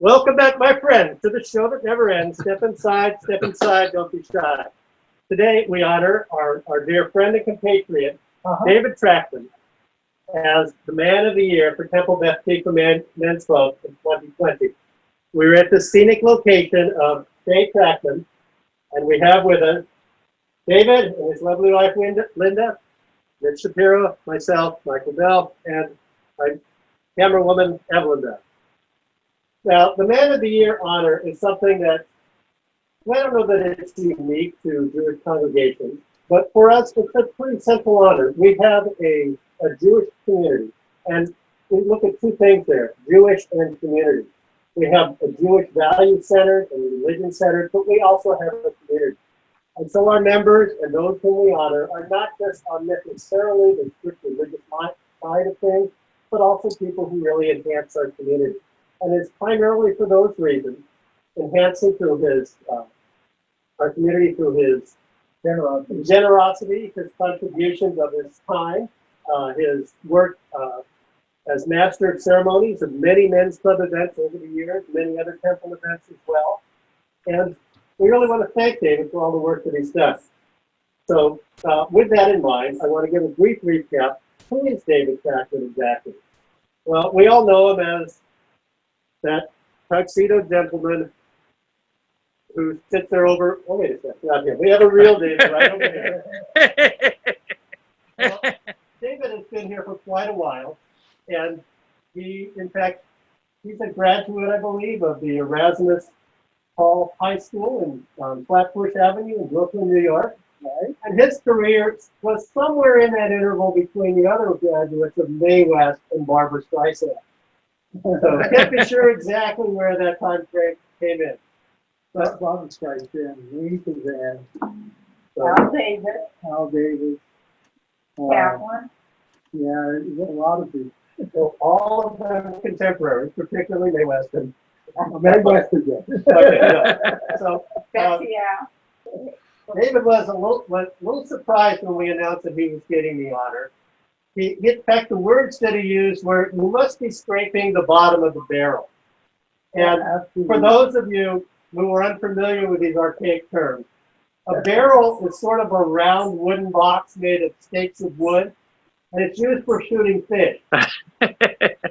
Welcome back, my friend, to the show that never ends. Step inside, don't be shy. Today, we honor our dear friend and compatriot, David Trackman, as the Man of the Year for Temple Baptist Men's Club in 2020. We're at the scenic location of Dave Trackman, and we have with us David and his lovely wife, Linda, Rich Shapiro, myself, Michael Bell, and my camera woman, Evelyn Bell. Now, the Man of the Year honor is something that, I don't know that it's unique to Jewish congregations, but for us, it's a pretty simple honor. We have a Jewish community, and we look at two things there, Jewish and community. We have a Jewish value-centered and religion-centered, but we also have a community. And so our members and those whom we honor are not just on necessarily the strict religious side of things, but also people who really enhance our community. And it's primarily for those reasons, enhancing through his, our community through his generosity, his contributions of his time, his work as master of ceremonies of many men's club events over the years, many other temple events as well. And we really want to thank David for all the work that he's done. So with that in mind, I want to give a brief recap. Who is David Trackman exactly? Well, we all know him as that tuxedo gentleman who sits there over, oh, wait a second, not him. We have a real David right over here. Well, David has been here for quite a while, and he, in fact, he's a graduate, I believe, of the Erasmus Hall High School on Flatbush Avenue in Brooklyn, New York. Right? And his career was somewhere in that interval between the other graduates of Mae West and Barbra Streisand. So I can't be sure exactly where that time frame came in. But Barbra Streisand, Lee Suzanne, Al Davis, Al Davis. Kaplan. Yeah, a lot of people. so all of them contemporaries, particularly Mae West and Mae West again. okay, yeah. So Betsy Al. David was a little surprised when we announced that he was getting the honor. In fact, the words that he used were, "You must be scraping the bottom of the barrel." And for those of you who are unfamiliar with these archaic terms, a barrel is sort of a round wooden box made of stakes of wood, and it's used for shooting fish.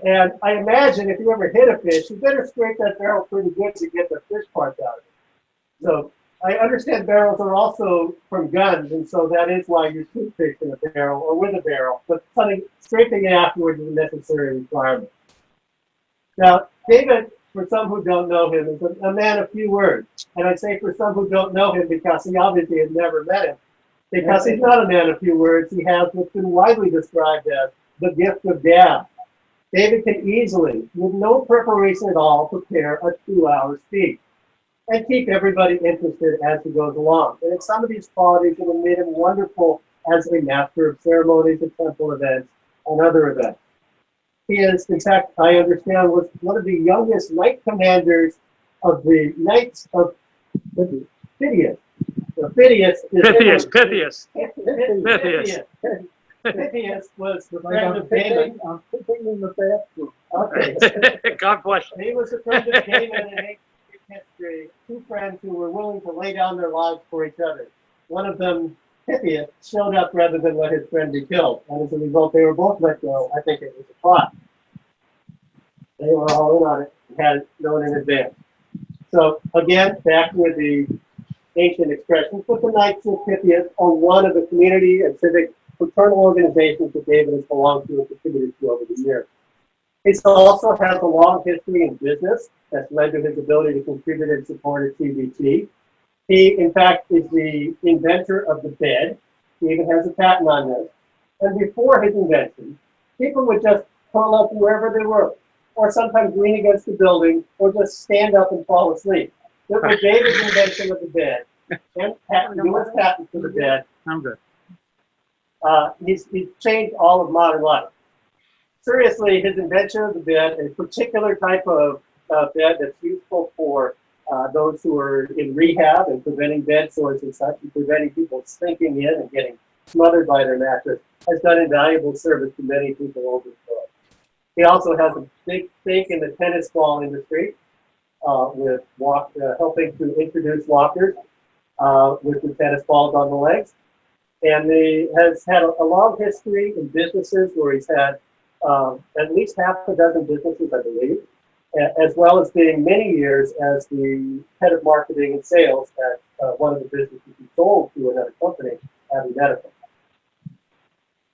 And I imagine if you ever hit a fish, you better scrape that barrel pretty good to get the fish parts out of it. So I understand barrels are also from guns, and so that is why you shoot fish in a barrel or with a barrel, but scraping it afterwards is a necessary requirement. Now, David, for some who don't know him, is a man of few words. And I say for some who don't know him because he obviously has never met him. Because he's not a man of few words, he has what's been widely described as the gift of gab. David can easily, with no preparation at all, prepare a 2-hour speech and keep everybody interested as he goes along. And it's some of these qualities that have made him wonderful as a master of ceremonies at temple events and other events. He is, in fact, I understand, was one of the youngest knight commanders of the Knights of Pythias. So Pythias was the friend of Damon. I'm picking in the bathroom. Okay. God bless you. He was a friend of Damon in ancient history, two friends who were willing to lay down their lives for each other. One of them, Pythias, showed up rather than let his friend be killed. And as a result, they were both let go. I think it was a plot. They were all in on it and had it known in advance. So again, back with the ancient expressions, but the Knights of Pythias are one of the community and civic fraternal organizations that David has belonged to and contributed to over the years. He also has a long history in business that's led to his ability to contribute and support at TBT. He, in fact, is the inventor of the bed. He even has a patent on this. And before his invention, people would just curl up wherever they were, or sometimes lean against the building, or just stand up and fall asleep. This was David's invention of the bed, and U.S. patent for the bed. I'm good. He's changed all of modern life. Seriously, his invention of the bed, a particular type of bed that's useful for those who are in rehab and preventing bed sores and such, and preventing people sinking in and getting smothered by their mattress, has done invaluable service to many people over the world. He also has a big stake in the tennis ball industry. helping to introduce walkers with the tennis balls on the legs. And he has had a long history in businesses where he's had at least half a dozen businesses, I believe, as well as being many years as the head of marketing and sales at one of the businesses he sold to another company, Abbey Medical.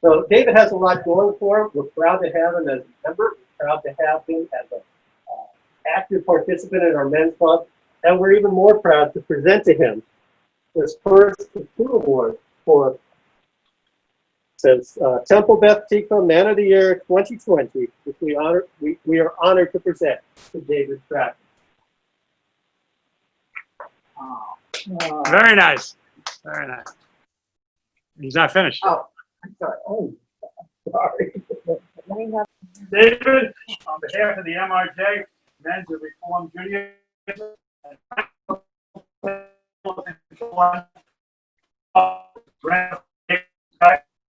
So David has a lot going for him. We're proud to have him as a member. We're proud to have him as an active participant in our men's club. And we're even more proud to present to him his first two awards for says Temple Beth Tico Man of the Year 2020, which we are honored to present to David Track. Very nice. Very nice. He's not finished. Oh, I'm sorry. Oh, sorry. David, on behalf of the MRJ, Men's and Reformed Junior,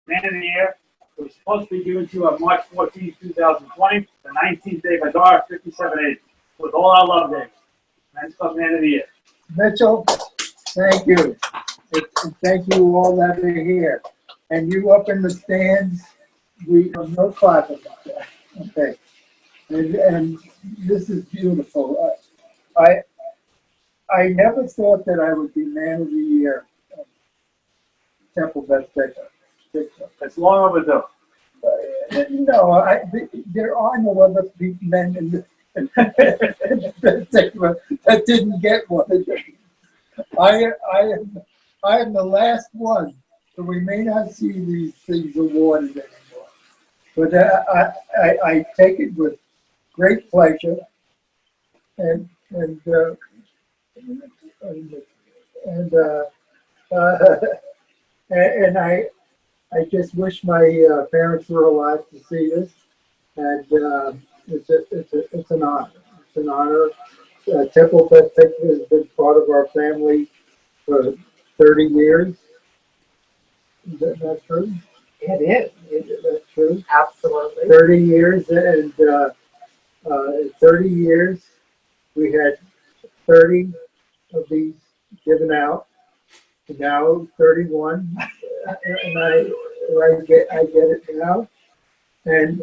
Man of the Year. It was supposed to be given to you on March 14, 2020, the 19th day of Adar, 5780. With all our love, Dave. Men's Club Man of the Year. Mitchell, thank you. And thank you all that are here. And you up in the stands, we have no clap about that. Okay. And this is beautiful. I never thought that I would be Man of the Year. Temple Beth Tico. It's long overdue. No, there are no other men in that didn't get one. I am the last one, so we may not see these things awarded anymore. But I take it with great pleasure, and I just wish my parents were alive to see this, and it's an honor. It's an honor. Temple Beth Tico has been part of our family for 30 years. Is that not true? It is. Is that true? Absolutely. 30 years, and 30 years we had 30 of these given out. Now 31, and I get it now. And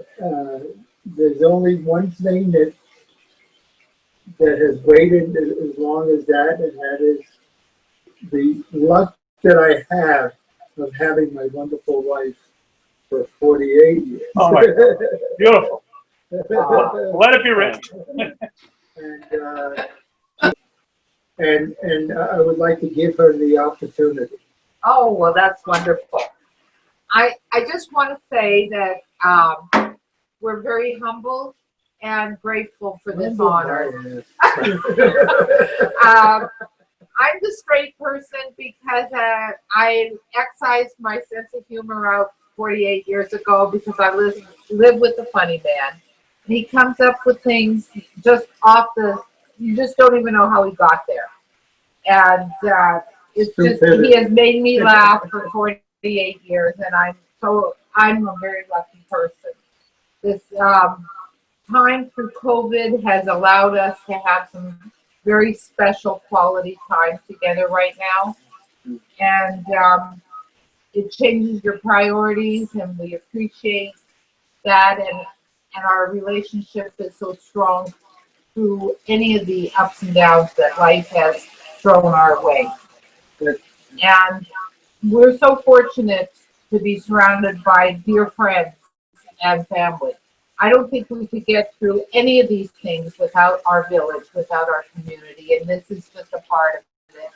there's only one thing that has waited as long as that, and that is the luck that I have of having my wonderful wife for 48 years. Oh my God. Beautiful. Let it be written. And I would like to give her the opportunity. Oh, well, that's wonderful. I just want to say that we're very humble and grateful for this honor. I'm the straight person because I excised my sense of humor out 48 years ago because I live with the funny man. He comes up with things just off you just don't even know how he got there. And it's just, he has made me laugh for 48 years, and I'm a very lucky person. This time through COVID has allowed us to have some very special quality time together right now. And it changes your priorities, and we appreciate that, and our relationship is so strong through any of the ups and downs that life has thrown our way. And we're so fortunate to be surrounded by dear friends and family. I don't think we could get through any of these things without our village, without our community, and this is just a part of it,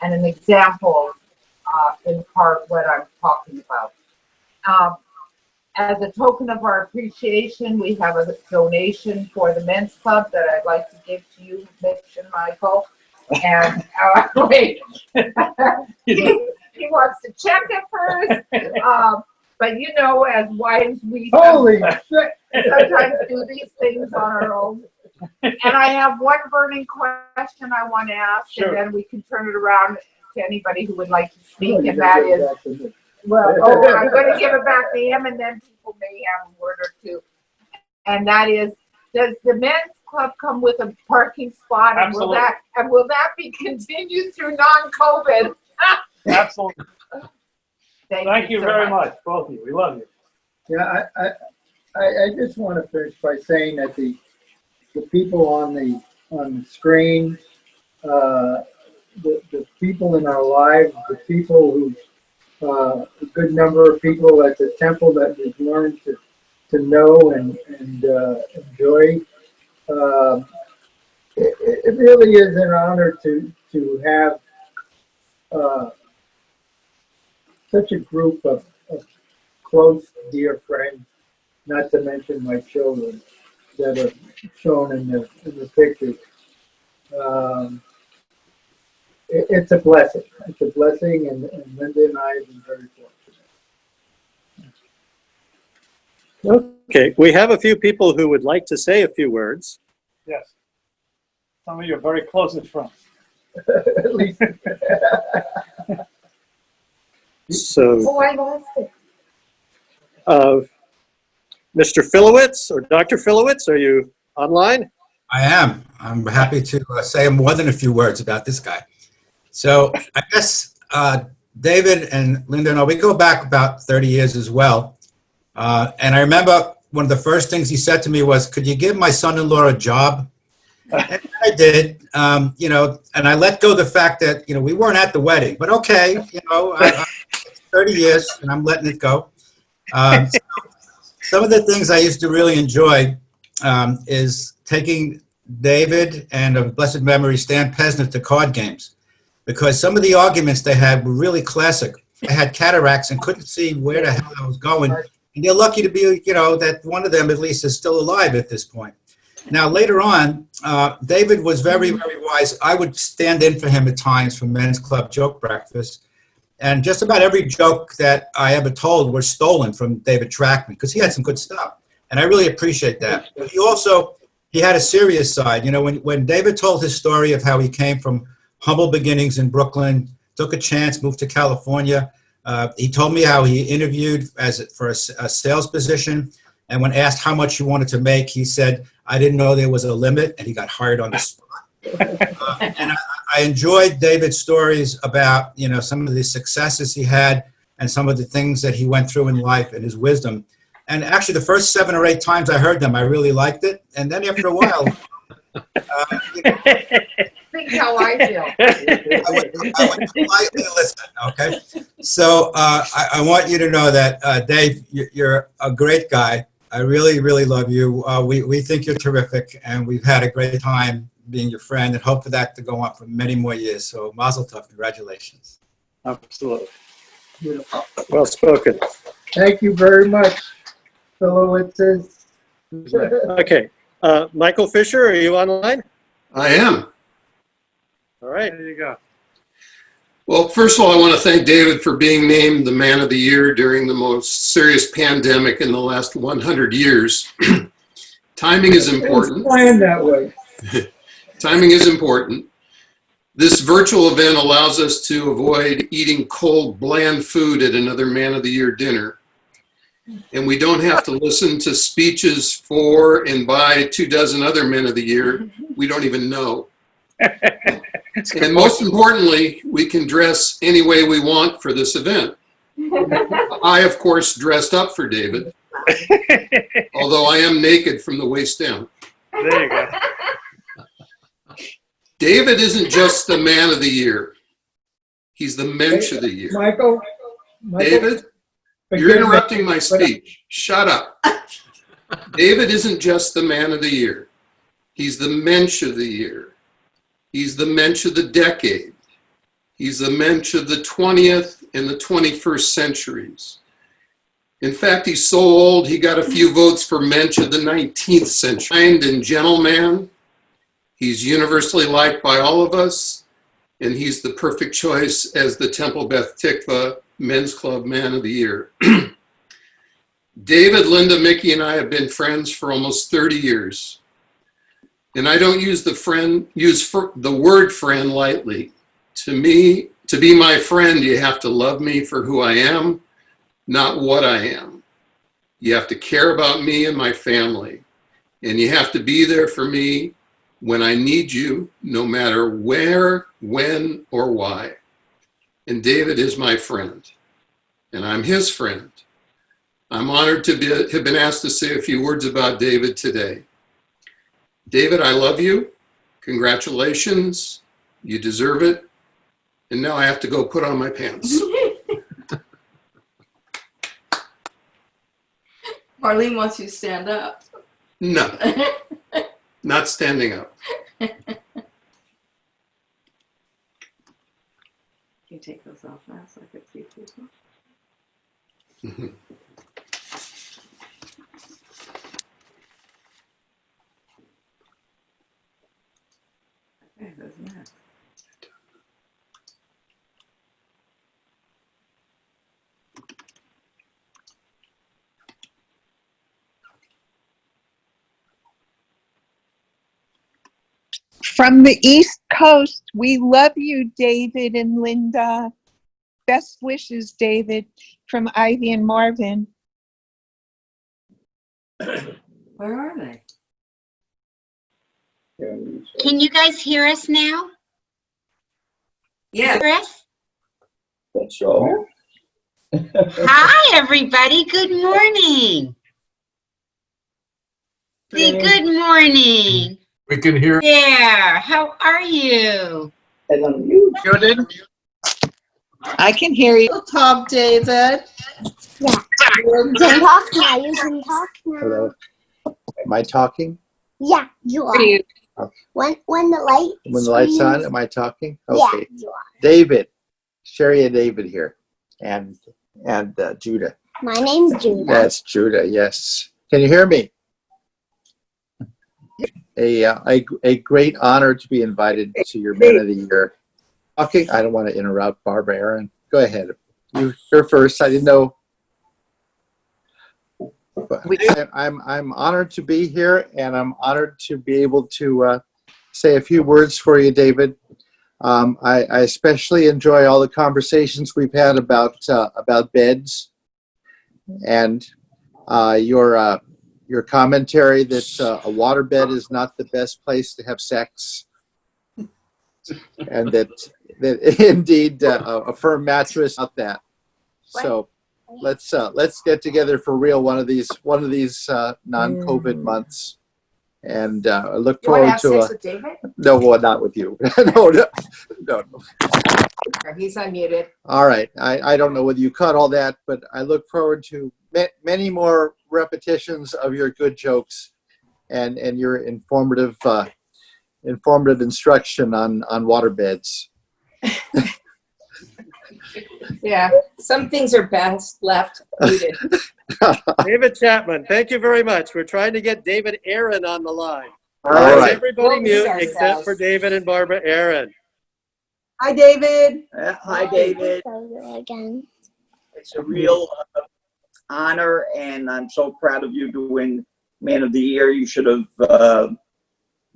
and an example in part what I'm talking about. As a token of our appreciation, we have a donation for the men's club that I'd like to give to you, Mitch and Michael. And wait, he wants to check it first. But you know, as wives, we Holy shit! sometimes do these things on our own. And I have one burning question I want to ask, Sure. and then we can turn it around to anybody who would like to speak, and that is, I'm going to give it back to him, and then people may have a word or two. And that is, does the men's club come with a parking spot? And Absolutely. will that be continued through non-COVID? Absolutely. Thank you so very much, both of you. We love you. Yeah, I just want to finish by saying that the people on the screen, the people in our lives, the people who, a good number of people at the temple that we've learned to know and enjoy. It really is an honor to have such a group of close, dear friends, not to mention my children that are shown in the pictures. It's a blessing. It's a blessing, and Linda and I have been very fortunate. Okay, we have a few people who would like to say a few words. Yes. Some of your very closest friends. At least. So, Oh, I lost it. Mr. Filowitz or Dr. Filowitz, are you online? I am. I'm happy to say more than a few words about this guy. So I guess David and Linda and I, we go back about 30 years as well. And I remember one of the first things he said to me was, could you give my son-in-law a job? And I did, you know, and I let go of the fact that, you know, we weren't at the wedding, but okay, you know, 30 years and I'm letting it go. Some of the things I used to really enjoy is taking David and of blessed memory Stan Pesner to card games, because some of the arguments they had were really classic. I had cataracts and couldn't see where the hell I was going, and they're lucky to be, you know, that one of them at least is still alive at this point. Now, later on, David was very, very wise. I would stand in for him at times for Men's Club Joke Breakfast. And just about every joke that I ever told was stolen from David Trackman, because he had some good stuff. And I really appreciate that. But he had a serious side. You know, when David told his story of how he came from humble beginnings in Brooklyn, took a chance, moved to California, he told me how he interviewed for a sales position. And when asked how much he wanted to make, he said, I didn't know there was a limit, and he got hired on the spot. And I enjoyed David's stories about, you know, some of the successes he had and some of the things that he went through in life and his wisdom. And actually, the first 7 or 8 times I heard them, I really liked it. And then after a while, you know, Think how I feel. I would politely listen, okay? So I want you to know that, Dave, you're a great guy. I really, really love you. We think you're terrific, and we've had a great time being your friend, and hope for that to go on for many more years. So mazel tov, congratulations. Absolutely. Beautiful. Well spoken. Thank you very much, Filowitzes. Okay, Michael Fisher, are you online? I am. All right. There you go. Well, first of all, I want to thank David for being named the Man of the Year during the most serious pandemic in the last 100 years. Timing is important. It's planned that way. Timing is important. This virtual event allows us to avoid eating cold, bland food at another Man of the Year dinner. And we don't have to listen to speeches for and by 24 other Men of the Year we don't even know. And most importantly, we can dress any way we want for this event. I, of course, dressed up for David, although I am naked from the waist down. There you go. David isn't just the Man of the Year. He's the Mensch of the Year. Michael, David, you're interrupting my speech. Shut up. David isn't just the Man of the Year. He's the Mensch of the Year. He's the Mensch of the decade. He's the Mensch of the 20th and the 21st centuries. In fact, he's so old, he got a few votes for Mensch of the 19th century. Kind and gentleman. He's universally liked by all of us, and he's the perfect choice as the Temple Beth Tikva Men's Club Man of the Year. David, Linda, Mickey, and I have been friends for almost 30 years. And I don't use the word friend lightly. To me, to be my friend, you have to love me for who I am, not what I am. You have to care about me and my family. And you have to be there for me when I need you, no matter where, when, or why. And David is my friend, and I'm his friend. I'm honored to have been asked to say a few words about David today. David, I love you. Congratulations. You deserve it. And now I have to go put on my pants. Marlene wants you to stand up. No, not standing up. Can you take those off now so I can see people? Mhm. Okay, who's next? From the East Coast, we love you, David and Linda. Best wishes, David, from Ivy and Marvin. Where are they? Can you guys hear us now? Yeah. Hear us? So. Hi, everybody. Good morning. Say good morning. We can hear. There. How are you? And on you. I can hear you. Talk, David. Yeah. You can talk now. You can talk now. Hello. Am I talking? Yeah, you are. When the light. When the light's on, am I talking? Yeah, Okay. you are. David, Sherry and David here, and Judah. My name's Judah. That's Judah. Yes. Can you hear me? A great honor to be invited to your Man of the Year. Okay, I don't want to interrupt Barbara Aaron. Go ahead. You're first. I didn't know. But I'm honored to be here, and I'm honored to be able to say a few words for you, David. I especially enjoy all the conversations we've had about beds, and your commentary that a waterbed is not the best place to have sex, and that indeed a firm mattress, not that. So let's get together for real one of these non-COVID months, and I look You want to forward have to sex with David? no, well, not with you. No. He's unmuted. All right. I don't know whether you caught all that, but I look forward to many more repetitions of your good jokes and your informative instruction on waterbeds. Yeah, some things are best left muted. David Chapman, thank you very much. We're trying to get David Aaron on the line. All right. Everybody We'll mute mute except ourselves. for David and Barbara Aaron. Hi, David. Hi, David. Again. It's a real honor, and I'm so proud of you to win Man of the Year. You should have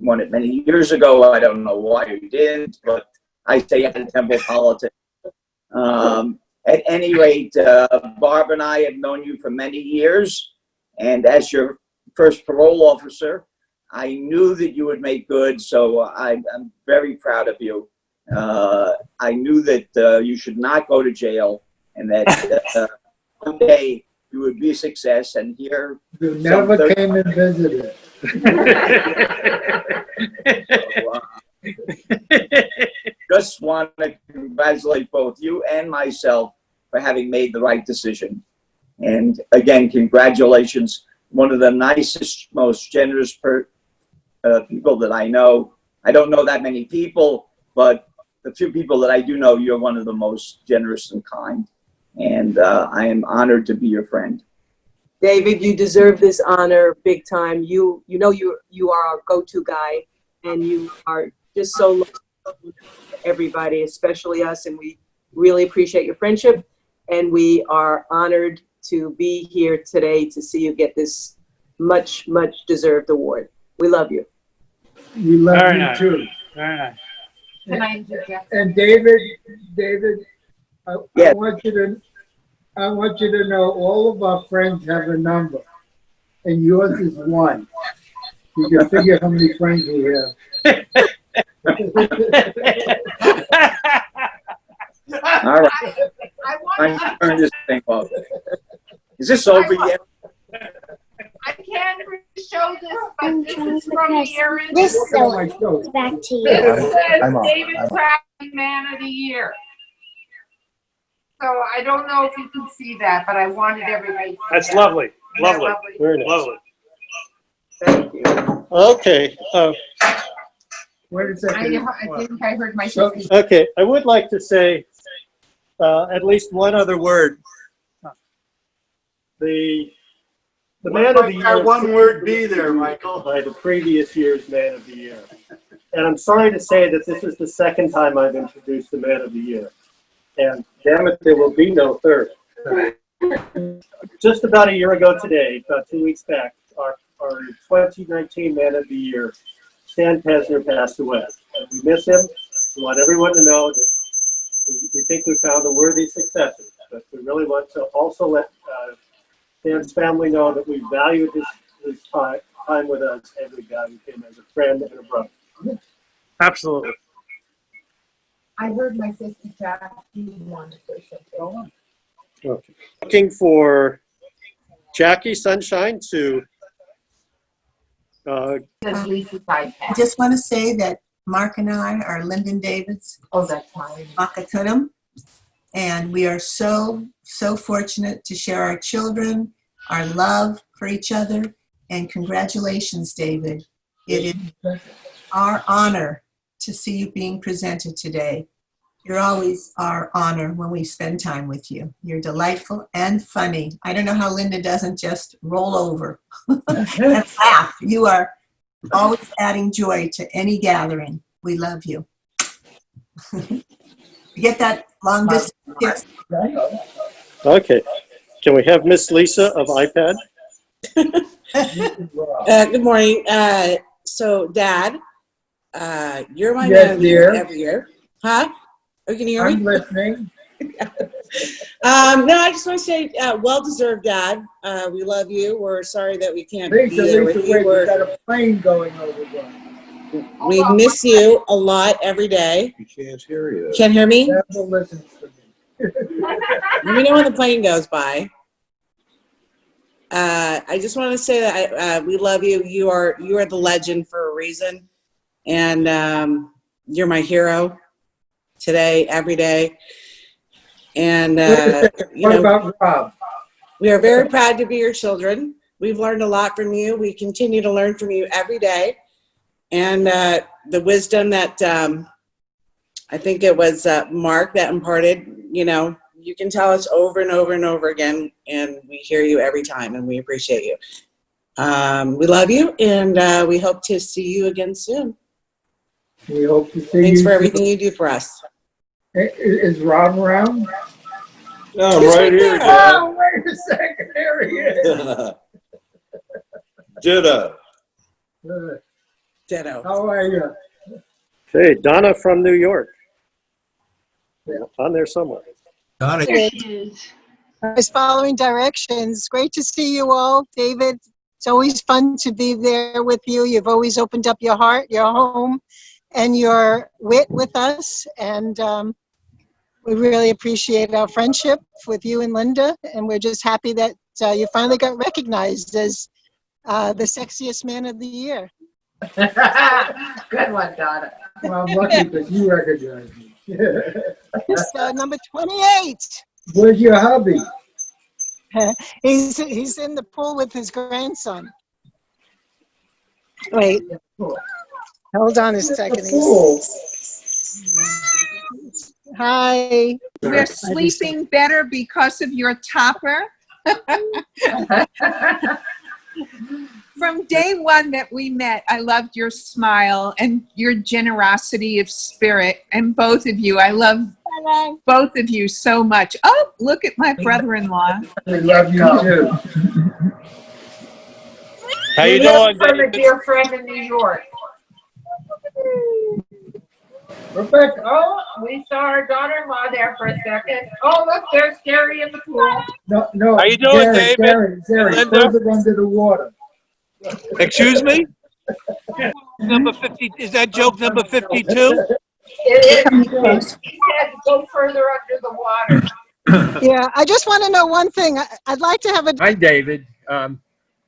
won it many years ago. I don't know why you didn't, but I stay out of temple politics. At any rate, Barb and I have known you for many years, and as your first parole officer, I knew that you would make good, so I'm very proud of you. I knew that you should not go to jail, and that someday you would be a success, and here You never came and visited. Just want to congratulate both you and myself for having made the right decision. And again, congratulations. One of the nicest, most generous people that I know. I don't know that many people, but the few people that I do know, you're one of the most generous and kind. And I am honored to be your friend. David, you deserve this honor big time. You know you are our go-to guy, and you are just so loyal to everybody, especially us, and we really appreciate your friendship, and we are honored to be here today to see you get this much, much deserved award. We love you. We love Very you nice. too. Very nice. Can I interject? And David, I Yes. want you to know all of our friends have a number, and yours is one. You can figure how many friends we have. All right, I time want to turn this thing off. Is this over yet? I can't show this, but this is from the Aaron. This Oh, my God. is back to you. This says I'm off. David I'm off. Trackman Man of the Year. So I don't know if you can see that, but I wanted everybody to see That's that. lovely, Isn't that lovely, very nice. lovely. Thank you. Okay, Wait a second. I think I heard my So- sister. okay, I would like to say at least one other word. The Man of the Year. That one word be there, Michael. By the previous year's Man of the Year. And I'm sorry to say that this is the second time I've introduced the Man of the Year. And damn it, there will be no third. Just about a year ago today, about 2 weeks back, our 2019 Man of the Year, Stan Pesner, passed away. And we miss him. We want everyone to know that we think we found a worthy successor. But we really want to also let Stan's family know that we valued his time with us, and we valued him as a friend and a brother. Absolutely. I heard my sister Jackie wanted to say something. Okay. Looking for Jackie Sunshine to Because Lisa's iPad. I just want to say that Mark and I are Lyndon David's Oh, that's fine. Makatunim, and we are so fortunate to share our children, our love for each other, and congratulations, David. It is our honor to see you being presented today. You're always our honor when we spend time with you. You're delightful and funny. I don't know how Linda doesn't just roll over and laugh. You are always adding joy to any gathering. We love you. You get that long distance? okay. Can we have Miss Lisa of iPad? Good morning. So, Dad, you're my Yes, man dear. every year. Huh? Oh, can you hear I'm me? listening. No, I just want to say, well-deserved, Dad. We love you. We're sorry that we can't be Lisa, there Lisa, with you. wait, we We're, got a plane going over there. we miss you a lot every day. You can't hear you. Can't hear me? Never listens to me. Let me know when the plane goes by. I just want to say that we love you. You are the legend for a reason, and you're my hero today, every day. And What about Rob? we are very proud to be your children. We've learned a lot from you. We continue to learn from you every day, and the wisdom that I think it was Mark that imparted. You can tell us over and over and over again, and we hear you every time, and we appreciate you. We love you, and we hope to see you again soon. We hope to see Thanks you. for everything you do for us. Is Rob around? No, He's right right here, there. Dad. Oh, wait a second. There he is. Ditto. Ditto. How are you? Okay, Donna from New York. Yeah, on there somewhere. Donna, I was following directions. Great to see you all. David, it's always fun to be there with you. You've always opened up your heart, your home, and your wit with us. And we really appreciate our friendship with you and Linda. And we're just happy that you finally got recognized as the sexiest man of the year. Good one, Donna. Well, I'm lucky because you recognize me. It's, number 28. Where's your hubby? He's in the pool with his grandson. Wait, hold on a second. Hi. We're sleeping better because of your topper. From day one that we met, I loved your smile and your generosity of spirit. And both of you, I love both of you so much. Oh, look at my brother-in-law. We love you too. How you From doing, a dear friend in New York. Rebecca. Oh, we saw our daughter-in-law there for a second. Oh, look, there's Gary in the pool. No. How you doing, Gary, David? Gary, Linda? further under the water. Excuse me? Number 50, is that joke number 52? It is. He had to go further under the water. Yeah, I just want to know one thing. I'd like to have a, Hi, David.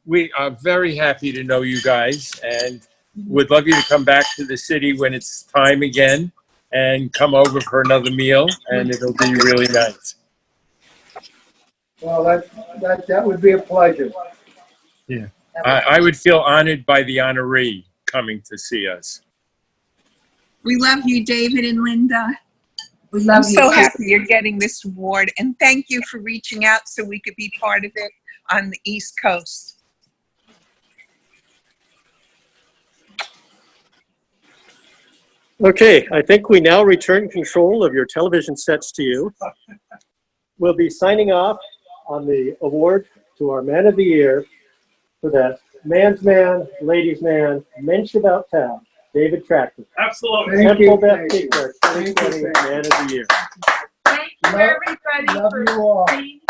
We are very happy to know you guys and would love you to come back to the city when it's time again and come over for another meal, and it'll be really nice. Well, that would be a pleasure. Yeah. I would feel honored by the honoree coming to see us. We love you, David and Linda. We love I'm you. so too. happy you're getting this award, and thank you for reaching out so we could be part of it on the East Coast. Okay, I think we now return control of your television sets to you. We'll be signing off on the award to our Man of the Year for that man's man, ladies' man, mensch about town, David Trackman. Absolutely. Thank you. Temple Beth Keeper, 2020 Man of the Year. Thank you, everybody, Love for you all. being